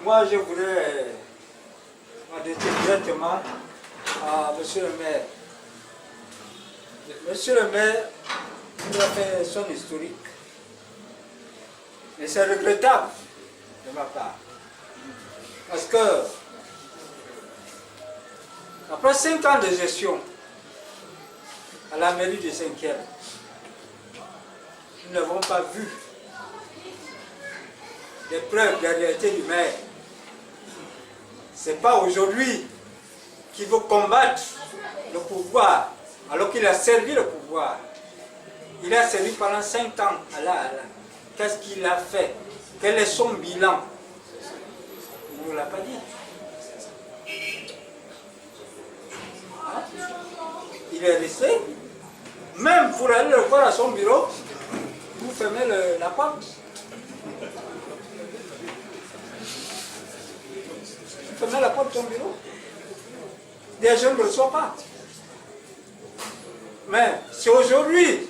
moi je voudrais m'adresser directement à Monsieur le maire. Monsieur le maire, il a fait son historique. Et c'est regrettable de ma part. Parce que, après 5 ans de gestion à la mairie du 5e, nous n'avons pas vu des preuves de la réalité du maire. Ce n'est pas aujourd'hui qu'il veut combattre le pouvoir, alors qu'il a servi le pouvoir. Il a servi pendant 5 ans à la. Qu'est-ce qu'il a fait? Quel est son bilan? Il ne nous l'a pas dit. Hein? Il est resté. Même pour aller le voir à son bureau, vous fermez la porte. Vous fermez la porte de son bureau. Les gens ne le reçoivent pas. Mais c'est aujourd'hui.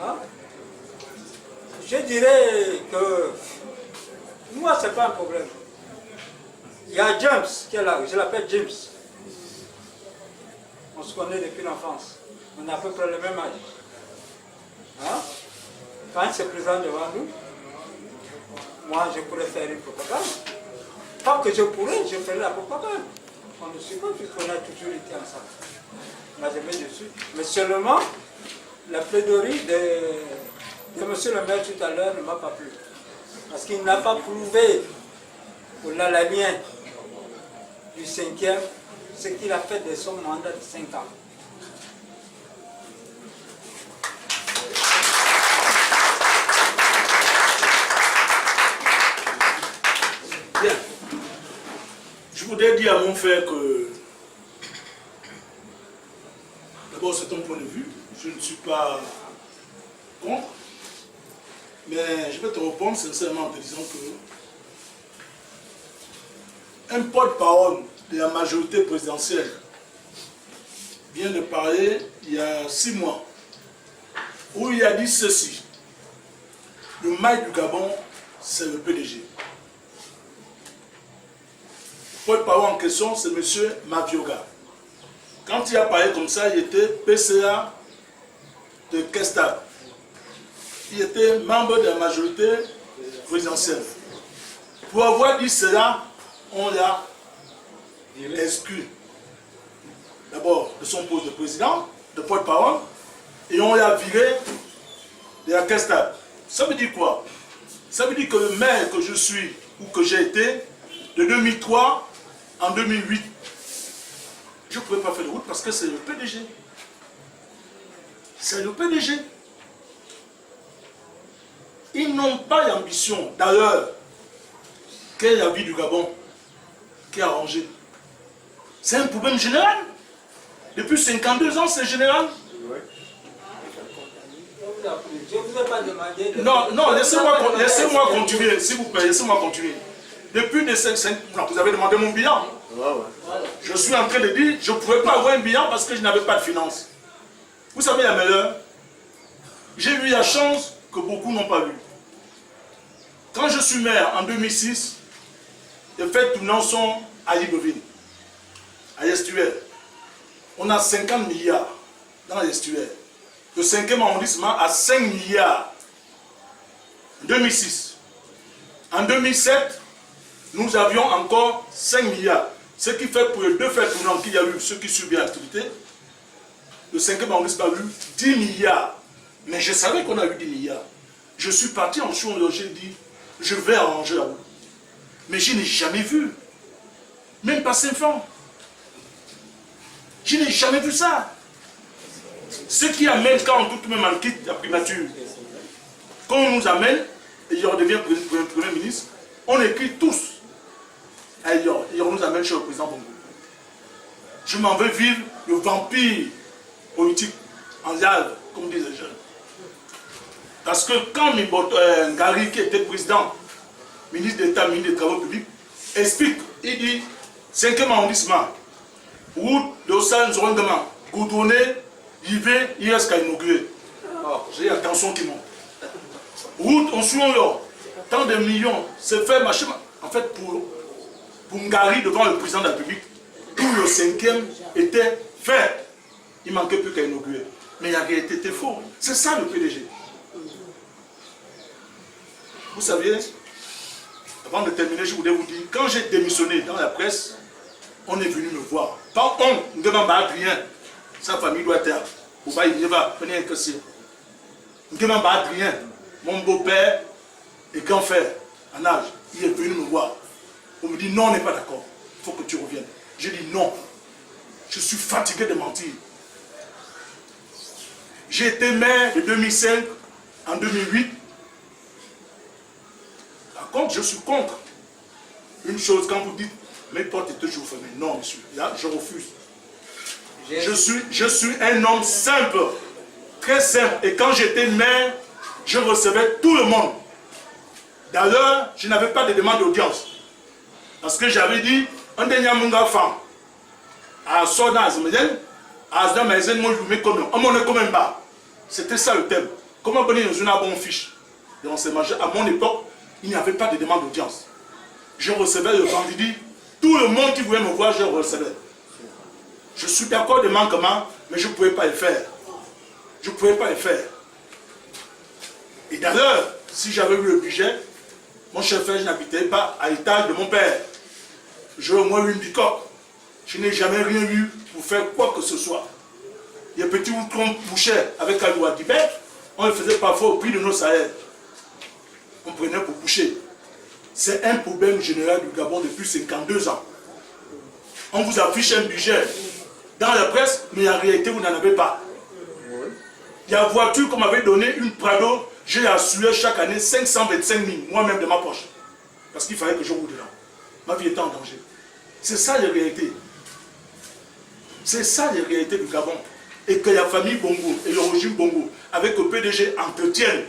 Hein? Je dirais que moi, ce n'est pas un problème. Il y a James qui est là, je l'appelle James. On se connaît depuis l'enfance. On a à peu près le même âge. Hein? Quand il se présente devant nous, moi, je pourrais faire une propagande. Pas que je pourrais, je ferai la propagande. On ne suit pas puisqu'on a toujours été ensemble. On n'a jamais dessus. Mais seulement, la plaidoirie de monsieur le maire tout à l'heure ne m'a pas plu. Parce qu'il n'a pas prouvé pour l'Alalien du 5e ce qu'il a fait de son mandat de 5 ans. Bien. Je voudrais dire à mon frère que d'abord c'est un point de vue, je ne suis pas contre, mais je vais te répondre sincèrement en te disant que un porte-parole de la majorité présidentielle vient de parler il y a 6 mois où il a dit ceci: le mail du Gabon, c'est le PDG. Le porte-parole en question, c'est M. Mavioga. Quand il a parlé comme ça, il était PCA de Kestab. Il était membre de la majorité présidentielle. Pour avoir dit cela, on l'a exclu. D'abord de son poste de président, de porte-parole, et on l'a viré de la Kestab. Ça veut dire quoi? Ça veut dire que le maire que je suis, ou que j'ai été, de 2003 en 2008, je ne pouvais pas faire de route parce que c'est le PDG. C'est le PDG. Ils n'ont pas l'ambition, d'ailleurs, quelle est la vie du Gabon qui est arrangée. C'est un problème général. Depuis 52 ans, c'est général. Je ne vous ai pas demandé de... Non, laissez-moi continuer, s'il vous plaît, laissez-moi continuer. Depuis des 5 ans, vous avez demandé mon bilan. Je suis en train de dire, je ne pouvais pas avoir un bilan parce que je n'avais pas de finances. Vous savez la meilleure, j'ai eu la chance que beaucoup n'ont pas eu. Quand je suis maire en 2006, j'ai fait tournant son à Libreville, à l'estuaire. On a 50 milliards dans l'estuaire. Le 5e arrondissement a 5 milliards. En 2006. En 2007, nous avions encore 5 milliards. Ce qui fait pour les 2 faits tournants qu'il y a eu, ceux qui suivent l'activité, le 5e arrondissement a eu 10 milliards. Mais je savais qu'on a eu 10 milliards. Je suis parti en chou, j'ai dit, je vais arranger la route. Mais je n'ai jamais vu. Même pas 5 francs. Je n'ai jamais vu ça. Ce qui amène, quand on tout même en quitte la primature, quand on nous amène, et il redevient Premier ministre, on écrit tous. Et on nous amène chez le président Bongo. Je m'en vais vivre le vampire politique en live, comme disent les jeunes. Parce que quand Ngari, qui était président, ministre d'État, ministre des Travaux publics, explique, il dit 5e arrondissement, route de San-Zorangama, goudronné, Yvé, il reste qu'à inaugurer. J'ai la tension qui monte. Route, on suit l'or. Tant de millions, c'est fait, machin. En fait, pour Ngari, devant le président de la République, tout le 5e était fait. Il ne manquait plus qu'à inaugurer. Mais la réalité était faux. C'est ça le PDG. Vous savez, avant de terminer, je voulais vous dire, quand j'ai démissionné dans la presse, on est venu me voir. Pas on ne demande pas Adrien. Sa famille doit être. Vous voyez, il va, prenez un cassier. On ne demande pas Adrien. Mon beau-père et grand frère, en âge, il est venu me voir. On me dit non, on n'est pas d'accord. Il faut que tu reviennes. J'ai dit non. Je suis fatigué de mentir. J'ai été maire de 2005 en 2008. Par contre, je suis contre. Une chose, quand vous dites mes portes étaient toujours fermées. Non, monsieur. Là, je refuse. Je suis un homme simple. Très simple. Et quand j'étais maire, je recevais tout le monde. D'ailleurs, je n'avais pas de demande d'audience. Parce que j'avais dit, un dernier munga femme, à Soda Azmazen, à Azda Mazen, moi je vous mets comme on m'en est quand même pas. C'était ça le thème. Comment venir dans une bonne fiche de renseignement? À mon époque, il n'y avait pas de demande d'audience. Je recevais le vendredi, tout le monde qui voulait me voir, je recevais. Je suis d'accord des manquements, mais je ne pouvais pas le faire. Je ne pouvais pas le faire. Et d'ailleurs, si j'avais eu le budget, mon chef, je n'habitais pas à l'étage de mon père. J'ai au moins une bicoque. Je n'ai jamais rien eu pour faire quoi que ce soit. Les petits qu'on bouchait avec Alou Adibé, on le faisait parfois au prix de nos salaires. On prenait pour boucher. C'est un problème général du Gabon depuis 52 ans. On vous affiche un budget dans la presse, mais en réalité, vous n'en avez pas. Il y a une voiture qu'on m'avait donné, une Prado, j'ai assuré chaque année 525 000, moi-même de ma poche. Parce qu'il fallait que je roule dedans. Ma vie était en danger. C'est ça les réalités. C'est ça les réalités du Gabon. Et que la famille Bongo et le régime Bongo, avec le PDG, entretiennent